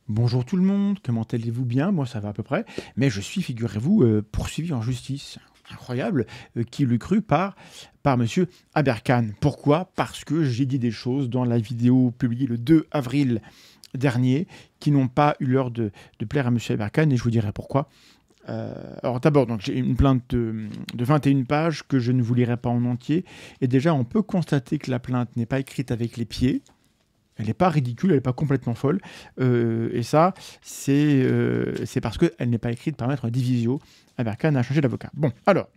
Bonjour tout le monde, comment allez-vous bien? Moi ça va à peu près, mais je suis, figurez-vous, poursuivi en justice. Incroyable, qui l'eût cru par monsieur Aberkan. Pourquoi? Parce que j'ai dit des choses dans la vidéo publiée le 2 avril dernier qui n'ont pas eu l'heure de plaire à monsieur Aberkan et je vous dirai pourquoi. Alors d'abord, donc j'ai une plainte de 21 pages que je ne vous lirai pas en entier. Et déjà, on peut constater que la plainte n'est pas écrite avec les pieds. Elle n'est pas ridicule, elle n'est pas complètement folle. Et ça, c'est parce qu'elle n'est pas écrite par Maître Divisio. Aberkan a changé d'avocat. Bon, alors,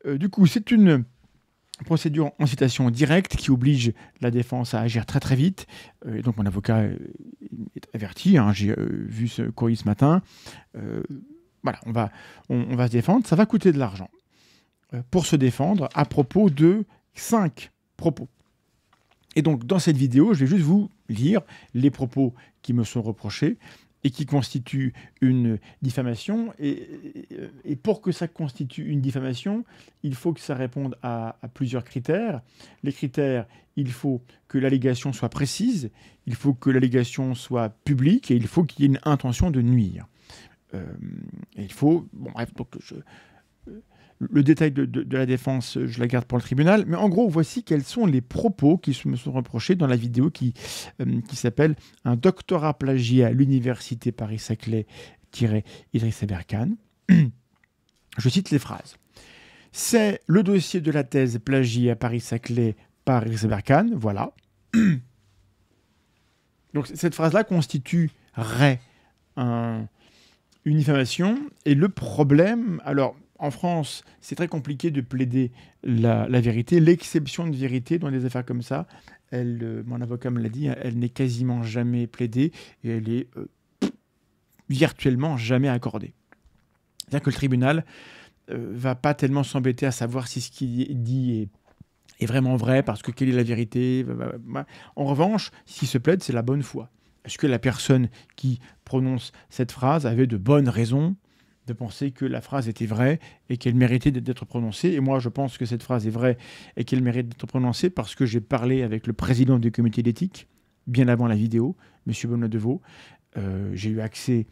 du coup, c'est une procédure en citation directe qui oblige la défense à agir très très vite. Et donc mon avocat est averti, hein, j'ai vu ce courrier ce matin. Voilà, on va se défendre. Ça va coûter de l'argent pour se défendre à propos de 5 propos. Et donc, dans cette vidéo, je vais juste vous lire les propos qui me sont reprochés et qui constituent une diffamation. Et pour que ça constitue une diffamation, il faut que ça réponde à plusieurs critères. Les critères, il faut que l'allégation soit précise, il faut que l'allégation soit publique et il faut qu'il y ait une intention de nuire. Et il faut... Bon, bref, donc le détail de la défense, je la garde pour le tribunal. Mais en gros, voici quels sont les propos qui me sont reprochés dans la vidéo qui s'appelle « Un doctorat plagié à l'université Paris-Saclay-Idriss Aberkan ». Je cite les phrases. « C'est le dossier de la thèse plagiée à Paris-Saclay par Idriss Aberkan ». Voilà. Donc cette phrase-là constituerait une diffamation. Et le problème... Alors, en France, c'est très compliqué de plaider la vérité. L'exception de vérité dans des affaires comme ça, mon avocat me l'a dit, elle n'est quasiment jamais plaidée et elle est virtuellement jamais accordée. C'est-à-dire que le tribunal va pas tellement s'embêter à savoir si ce qu'il dit est vraiment vrai, parce que quelle est la vérité. En revanche, ce qui se plaide, c'est la bonne foi. Est-ce que la personne qui prononce cette phrase avait de bonnes raisons de penser que la phrase était vraie et qu'elle méritait d'être prononcée? Et moi, je pense que cette phrase est vraie et qu'elle mérite d'être prononcée parce que j'ai parlé avec le président du comité d'éthique, bien avant la vidéo, M. Benoît Deveau. J'ai eu accès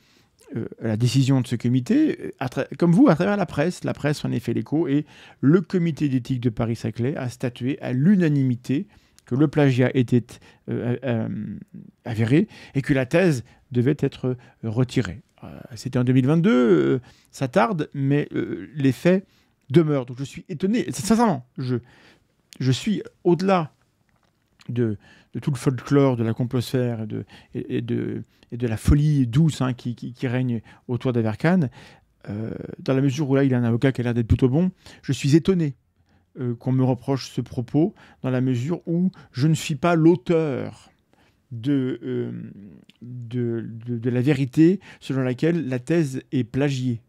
à la décision de ce comité, comme vous, à travers la presse. La presse en a fait l'écho et le comité d'éthique de Paris-Saclay a statué à l'unanimité que le plagiat était avéré et que la thèse devait être retirée. C'était en 2022, ça tarde, mais les faits demeurent. Donc je suis étonné. Sincèrement, je suis au-delà de tout le folklore de la complosphère et de la folie douce qui règne autour d'Aberkan. Dans la mesure où là, il a un avocat qui a l'air d'être plutôt bon, je suis étonné qu'on me reproche ce propos, dans la mesure où je ne suis pas l'auteur de la vérité selon laquelle la thèse est plagiée.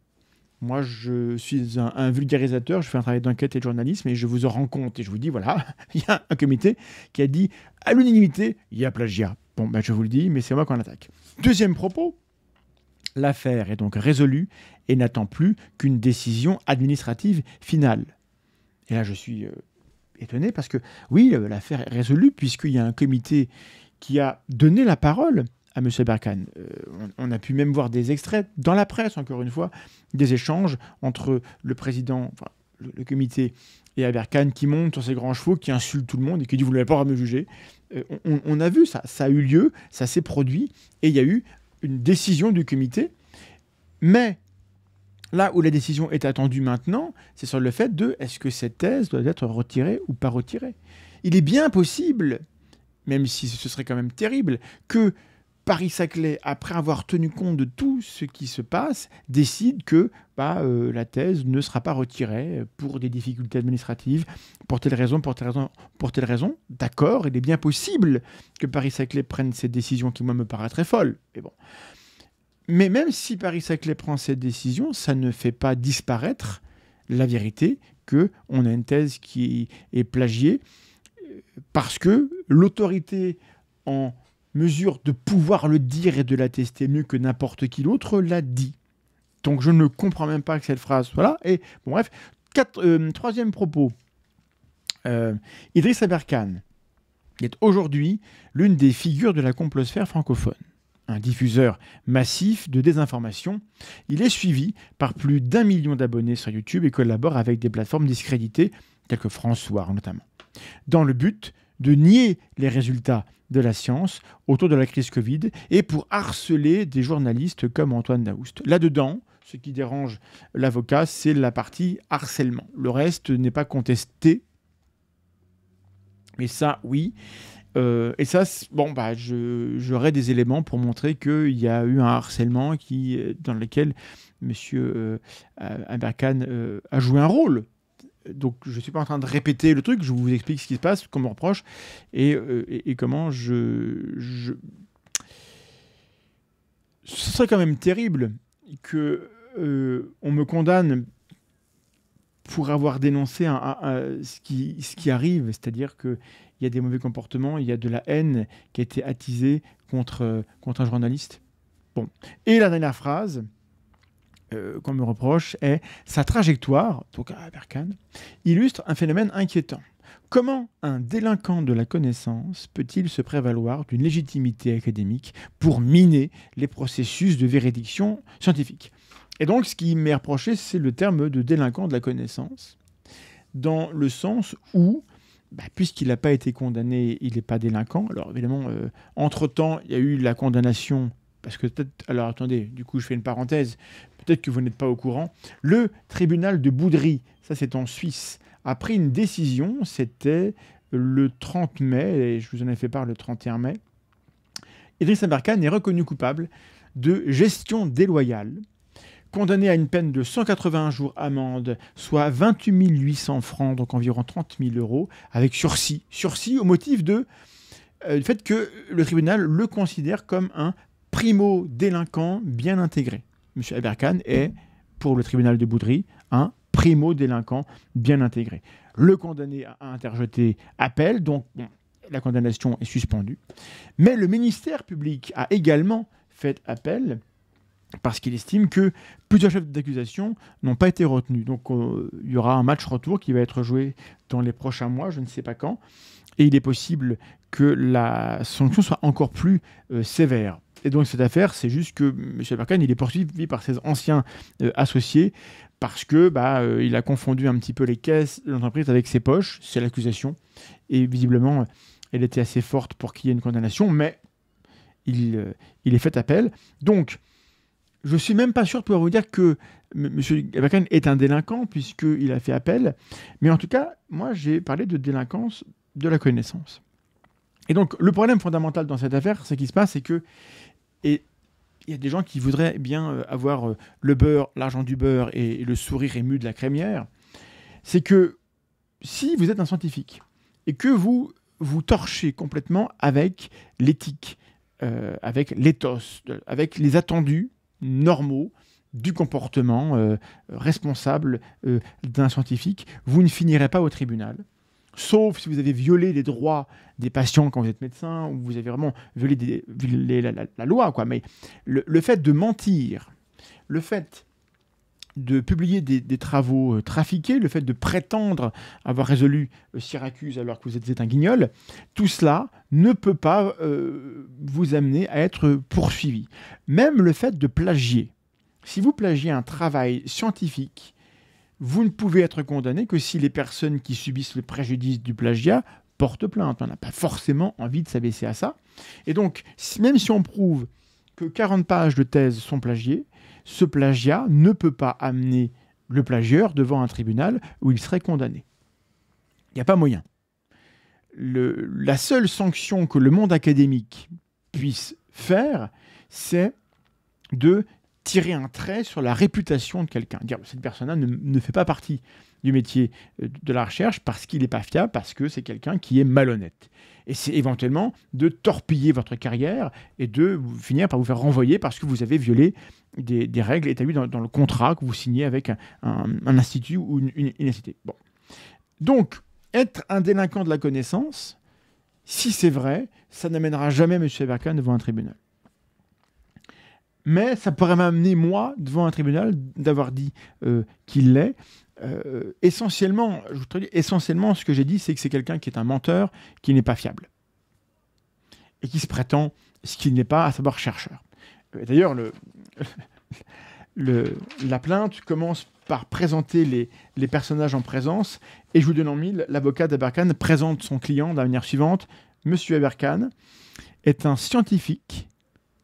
Moi, je suis un vulgarisateur, je fais un travail d'enquête et de journalisme et je vous en rends compte. Et je vous dis, voilà, il y a un comité qui a dit à l'unanimité, il y a plagiat. Bon, ben, je vous le dis, mais c'est moi qu'on attaque. Deuxième propos, l'affaire est donc résolue et n'attend plus qu'une décision administrative finale. Et là, je suis étonné parce que, oui, l'affaire est résolue puisqu'il y a un comité qui a donné la parole à M. Aberkan. On a pu même voir des extraits dans la presse, encore une fois, des échanges entre le président, enfin, le comité et Aberkan qui monte sur ses grands chevaux, qui insulte tout le monde et qui dit « vous n'avez pas à me juger ». On a vu ça, ça a eu lieu, ça s'est produit et il y a eu une décision du comité. Mais là où la décision est attendue maintenant, c'est sur le fait de est-ce que cette thèse doit être retirée ou pas retirée. Il est bien possible, même si ce serait quand même terrible, que Paris-Saclay, après avoir tenu compte de tout ce qui se passe, décide que la thèse ne sera pas retirée pour des difficultés administratives, pour telle raison, pour telle raison. D'accord, il est bien possible que Paris-Saclay prenne cette décision qui, moi, me paraît très folle. Mais bon. Mais même si Paris-Saclay prend cette décision, ça ne fait pas disparaître la vérité qu'on a une thèse qui est plagiée, parce que l'autorité en mesure de pouvoir le dire et de l'attester mieux que n'importe qui d'autre l'a dit. Donc je ne comprends même pas que cette phrase soit là. Et bon, bref, troisième propos. Idriss Aberkan est aujourd'hui l'une des figures de la complosphère francophone. un diffuseur massif de désinformation. Il est suivi par plus d'1 million d'abonnés sur YouTube et collabore avec des plateformes discréditées, telles que François notamment, dans le but de nier les résultats de la science autour de la crise Covid et pour harceler des journalistes comme Antoine Daoust. Là-dedans, ce qui dérange l'avocat, c'est la partie harcèlement. Le reste n'est pas contesté. Mais ça, oui. Et ça, bon, bah, j'aurais des éléments pour montrer qu'il y a eu un harcèlement dans lequel M. Aberkan a joué un rôle. Donc, je ne suis pas en train de répéter le truc, je vous explique ce qui se passe, qu'on me reproche, et comment ce serait quand même terrible qu'on me condamne pour avoir dénoncé ce qui arrive, c'est-à-dire qu'il y a des mauvais comportements, il y a de la haine qui a été attisée contre un journaliste. Bon. Et la dernière phrase qu'on me reproche est « Sa trajectoire, donc à Aberkan, illustre un phénomène inquiétant. Comment un délinquant de la connaissance peut-il se prévaloir d'une légitimité académique pour miner les processus de véridiction scientifique ?» Et donc, ce qui m'est reproché, c'est le terme de délinquant de la connaissance, dans le sens où, puisqu'il n'a pas été condamné, il n'est pas délinquant. Alors, évidemment, entre-temps, il y a eu la condamnation, parce que peut-être... Alors, attendez, du coup, je fais une parenthèse. Peut-être que vous n'êtes pas au courant. Le tribunal de Boudry, ça c'est en Suisse, a pris une décision, c'était le 30 mai, et je vous en ai fait part le 31 mai. Idriss Aberkan est reconnu coupable de gestion déloyale, condamné à une peine de 181 jours amende, soit 28 800 francs, donc environ 30 000 euros, avec sursis. Sursis au motif du fait que le tribunal le considère comme un primo-délinquant bien intégré. M. Aberkan est, pour le tribunal de Boudry, un primo-délinquant bien intégré. Le condamné a interjeté appel, donc bon, la condamnation est suspendue. Mais le ministère public a également fait appel parce qu'il estime que plusieurs chefs d'accusation n'ont pas été retenus. Donc il y aura un match retour qui va être joué dans les prochains mois, je ne sais pas quand, et il est possible que la sanction soit encore plus sévère. Et donc cette affaire, c'est juste que M. Aberkan, il est poursuivi par ses anciens associés parce que il a confondu un petit peu les caisses de l'entreprise avec ses poches, c'est l'accusation. Et visiblement, elle était assez forte pour qu'il y ait une condamnation, mais il est fait appel. Donc, je ne suis même pas sûr de pouvoir vous dire que M. Aberkan est un délinquant puisqu'il a fait appel. Mais en tout cas, moi, j'ai parlé de délinquance de la connaissance. Et donc, le problème fondamental dans cette affaire, ce qui se passe, c'est que il y a des gens qui voudraient bien avoir le beurre, l'argent du beurre et le sourire ému de la crémière. C'est que si vous êtes un scientifique et que vous torchez complètement avec l'éthique, avec l'éthos, avec les attendus normaux du comportement responsable d'un scientifique, vous ne finirez pas au tribunal. Sauf si vous avez violé les droits des patients quand vous êtes médecin, ou vous avez vraiment violé la loi, quoi. Mais le fait de mentir, le fait de publier des travaux trafiqués, le fait de prétendre avoir résolu Syracuse alors que vous êtes un guignol, tout cela ne peut pas vous amener à être poursuivi. Même le fait de plagier. Si vous plagiez un travail scientifique, vous ne pouvez être condamné que si les personnes qui subissent le préjudice du plagiat portent plainte. On n'a pas forcément envie de s'abaisser à ça. Et donc, même si on prouve que 40 pages de thèse sont plagiées, ce plagiat ne peut pas amener le plagieur devant un tribunal où il serait condamné. Il n'y a pas moyen. La seule sanction que le monde académique puisse faire, c'est de tirer un trait sur la réputation de quelqu'un. Dire cette personne-là ne fait pas partie du métier de la recherche parce qu'il n'est pas fiable, parce que c'est quelqu'un qui est malhonnête. Et c'est éventuellement de torpiller votre carrière et de finir par vous faire renvoyer parce que vous avez violé des règles établies dans le contrat que vous signez avec un institut ou une université. Bon. Donc, être un délinquant de la connaissance, si c'est vrai, ça n'amènera jamais M. Aberkan devant un tribunal. Mais ça pourrait m'amener, moi, devant un tribunal, d'avoir dit qu'il l'est. Essentiellement, ce que j'ai dit, c'est que c'est quelqu'un qui est un menteur, qui n'est pas fiable. Et qui se prétend ce qu'il n'est pas, à savoir chercheur. D'ailleurs, la plainte commence par présenter les personnages en présence, et je vous donne en mille, l'avocat d'Aberkan présente son client de la manière suivante. Monsieur Aberkan est un scientifique,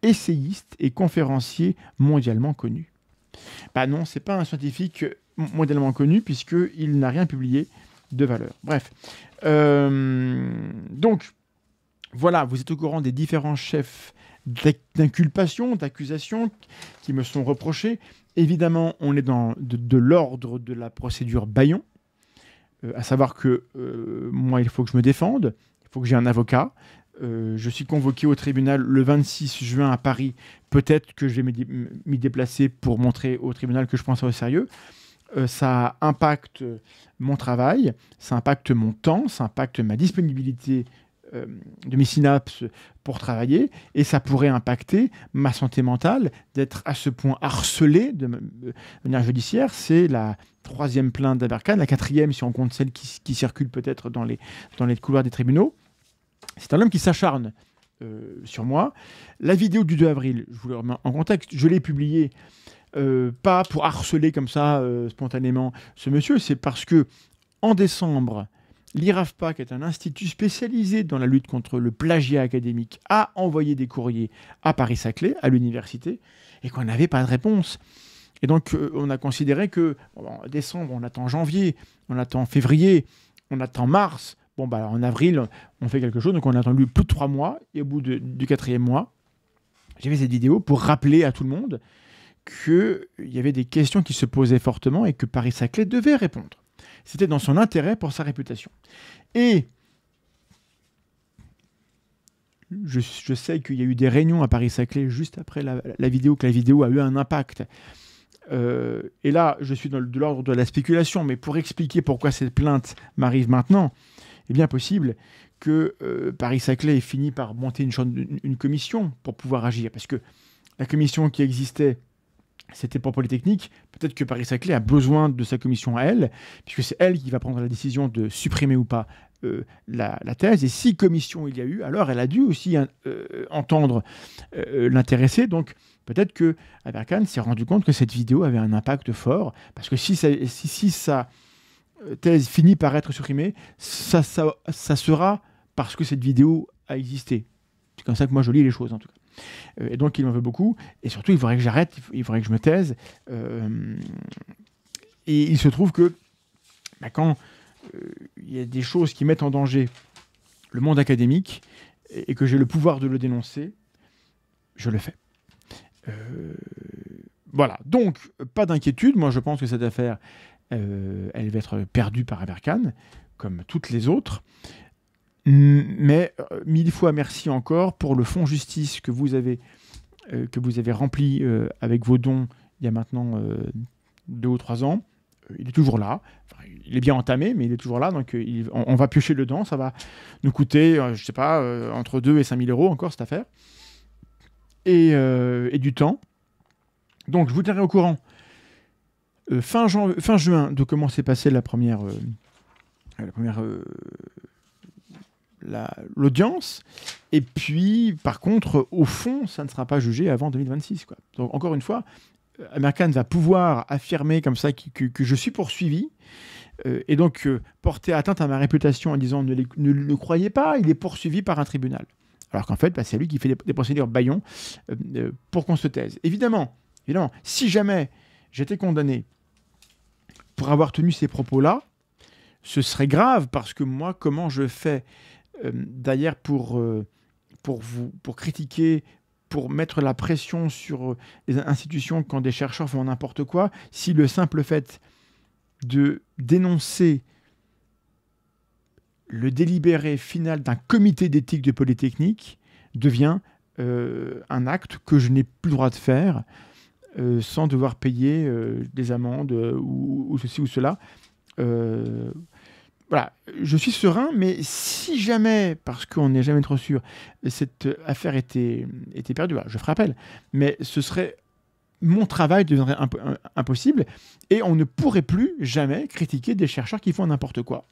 essayiste et conférencier mondialement connu. Bah non, c'est pas un scientifique mondialement connu, puisqu'il n'a rien publié de valeur. Bref. Donc, voilà, vous êtes au courant des différents chefs d'inculpation, d'accusation qui me sont reprochés. Évidemment, on est dans de l'ordre de la procédure Bayon, à savoir que moi, il faut que je me défende, il faut que j'ai un avocat. Je suis convoqué au tribunal le 26 juin à Paris. Peut-être que je vais m'y déplacer pour montrer au tribunal que je prends ça au sérieux. Ça impacte mon travail, ça impacte mon temps, ça impacte ma disponibilité de mes synapses pour travailler, et ça pourrait impacter ma santé mentale d'être à ce point harcelé de manière judiciaire. C'est la 3e plainte d'Aberkan, la 4e si on compte celle qui circule peut-être dans les couloirs des tribunaux. C'est un homme qui s'acharne sur moi. La vidéo du 2 avril, je vous le remets en contexte, je l'ai publiée pas pour harceler comme ça spontanément ce monsieur, c'est parce que en décembre, l'IRAFPA, qui est un institut spécialisé dans la lutte contre le plagiat académique, a envoyé des courriers à Paris-Saclay, à l'université, et qu'on n'avait pas de réponse. Et donc, on a considéré que en décembre, on attend janvier, on attend février, on attend mars. Bon, bah, en avril, on fait quelque chose. Donc, on a attendu plus de 3 mois. Et au bout du 4e mois, j'ai fait cette vidéo pour rappeler à tout le monde qu'il y avait des questions qui se posaient fortement et que Paris-Saclay devait répondre. C'était dans son intérêt pour sa réputation. Et je sais qu'il y a eu des réunions à Paris-Saclay juste après la vidéo, que la vidéo a eu un impact. Et là, je suis de l'ordre de la spéculation, mais pour expliquer pourquoi cette plainte m'arrive maintenant, il est bien possible que Paris-Saclay ait fini par monter une commission pour pouvoir agir. Parce que la commission qui existait, c'était pour Polytechnique. Peut-être que Paris-Saclay a besoin de sa commission à elle, puisque c'est elle qui va prendre la décision de supprimer ou pas la thèse. Et si commission il y a eu, alors elle a dû aussi entendre l'intéressé. Donc peut-être que Aberkan s'est rendu compte que cette vidéo avait un impact fort, parce que si sa thèse finit par être supprimée, ça sera parce que cette vidéo a existé. C'est comme ça que moi je lis les choses en tout cas. Et donc il m'en veut beaucoup, et surtout il faudrait que j'arrête, il faudrait que je me taise. Et il se trouve que quand il y a des choses qui mettent en danger le monde académique et que j'ai le pouvoir de le dénoncer, je le fais. Voilà, donc pas d'inquiétude, moi je pense que cette affaire, elle va être perdue par Aberkan, comme toutes les autres. Mais 1000 fois merci encore pour le fonds justice que vous avez rempli avec vos dons il y a maintenant 2 ou 3 ans. Il est toujours là. Enfin, il est bien entamé, mais il est toujours là. Donc on va piocher dedans. Ça va nous coûter, je ne sais pas, entre 2 et 5 000 euros encore cette affaire. Et du temps. Donc je vous tiendrai au courant fin juin de comment s'est passée l'audience, et puis par contre au fond ça ne sera pas jugé avant 2026 quoi. Donc encore une fois, Aberkan va pouvoir affirmer comme ça que je suis poursuivi et donc porter atteinte à ma réputation en disant ne le croyez pas, il est poursuivi par un tribunal, alors qu'en fait c'est lui qui fait des procédures Bayon pour qu'on se taise. Évidemment, si jamais j'étais condamné pour avoir tenu ces propos-là, ce serait grave, parce que moi, comment je fais d'ailleurs pour critiquer, pour mettre la pression sur les institutions quand des chercheurs font n'importe quoi, si le simple fait de dénoncer le délibéré final d'un comité d'éthique de Polytechnique devient un acte que je n'ai plus le droit de faire sans devoir payer des amendes ou ceci ou cela. Voilà, je suis serein, mais si jamais, parce qu'on n'est jamais trop sûr, cette affaire était perdue, voilà, je ferai appel. Mais ce serait, mon travail deviendrait impossible, et on ne pourrait plus jamais critiquer des chercheurs qui font n'importe quoi.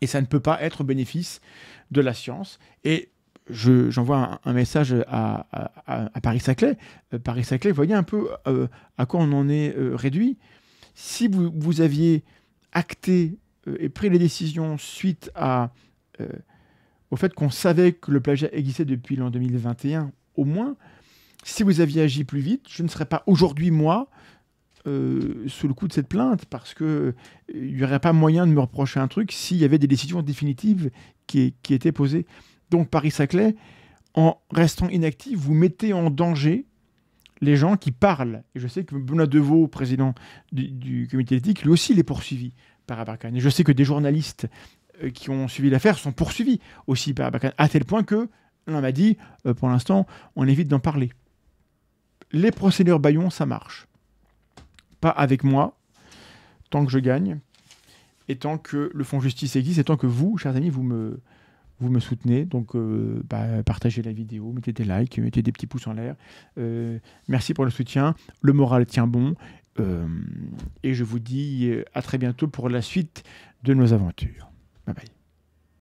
Et ça ne peut pas être au bénéfice de la science. Et j'envoie un message à Paris-Saclay. Paris-Saclay, vous voyez un peu à quoi on en est réduit. Si vous aviez acté et pris les décisions suite au fait qu'on savait que le plagiat existait depuis l'an 2021, au moins, si vous aviez agi plus vite, je ne serais pas aujourd'hui, moi, sous le coup de cette plainte, parce qu'il n'y aurait pas moyen de me reprocher un truc s'il y avait des décisions définitives qui étaient posées. Donc Paris-Saclay, en restant inactif, vous mettez en danger les gens qui parlent. Et je sais que Benoît Deveau, président du comité d'éthique, lui aussi il est poursuivi par Aberkan. Et je sais que des journalistes qui ont suivi l'affaire sont poursuivis aussi par Aberkan, à tel point que l'un m'a dit, pour l'instant, on évite d'en parler. Les procédures Bayon, ça marche. Pas avec moi, tant que je gagne, et tant que le fonds justice existe, et tant que vous, chers amis, vous me soutenez. Donc, partagez la vidéo, mettez des likes, mettez des petits pouces en l'air. Merci pour le soutien. Le moral tient bon. Et je vous dis à très bientôt pour la suite de nos aventures. Bye bye.